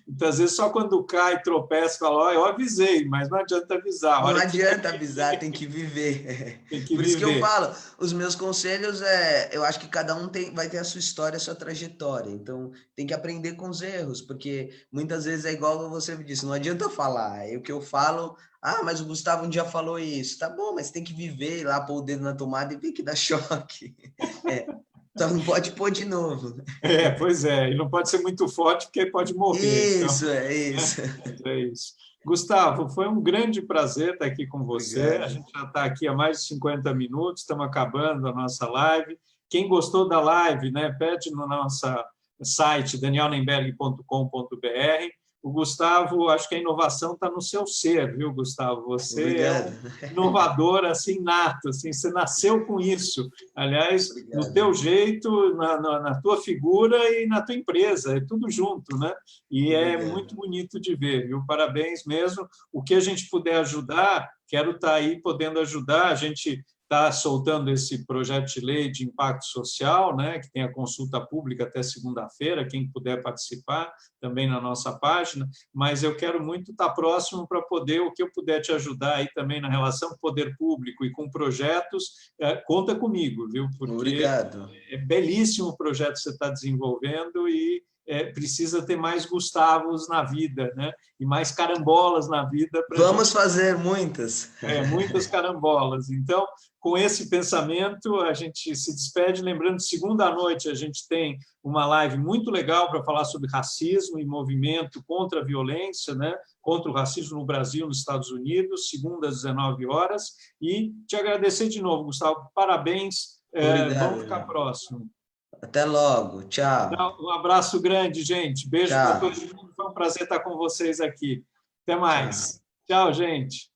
Muitas vezes só quando cai, tropeça, fala, eu avisei, mas não adianta avisar. Não adianta avisar, tem que viver. Tem que Por isso que eu viver. falo, os meus conselhos eu acho que cada um vai ter a sua história, a sua trajetória. Então, tem que aprender com os erros, porque muitas vezes é igual você disse, não adianta falar. O que eu falo, mas o Gustavo um dia falou isso. Tá bom, mas tem que viver lá, pôr o dedo na tomada e ver que dá choque. Só não pode pôr de novo. Pois é, e não pode ser muito forte, porque pode morrer. Isso, então, é isso. É isso. Gustavo, foi um grande prazer estar aqui com você. Obrigado. A gente já está aqui há mais de 50 minutos, estamos acabando a nossa live. Quem gostou da live, né, pede no nosso site, danielnemberg.com.br. O Gustavo, acho que a inovação está no seu ser, viu, Gustavo? Você Obrigado. É um inovador assim, nato, assim, você nasceu com isso. Aliás, Obrigado. no teu jeito, na tua figura e na tua empresa, é tudo junto, né? E Obrigado. É muito bonito de ver, viu? Parabéns mesmo. O que a gente puder ajudar, quero estar aí podendo ajudar. A gente está soltando esse projeto de lei de impacto social, né, que tem a consulta pública até segunda-feira, quem puder participar também na nossa página, mas eu quero muito estar próximo para poder, o que eu puder te ajudar aí também na relação com o poder público e com projetos, conta comigo, viu? Porque Obrigado. é belíssimo o projeto que você está desenvolvendo e precisa ter mais Gustavos na vida, né? E mais carambolas na vida. Vamos fazer muitas. Muitas carambolas. Então, com esse pensamento, a gente se despede. Lembrando, segunda à noite, a gente tem uma live muito legal para falar sobre racismo e movimento contra a violência, né? Contra o racismo no Brasil, nos Estados Unidos, segunda às 19 horas. E te agradecer de novo, Gustavo. Parabéns. Obrigado. Vamos ficar próximo. Até logo. Tchau. Um abraço grande, gente. Beijo para Tchau. todo mundo. Foi um prazer estar com vocês aqui. Até mais. Tchau, gente.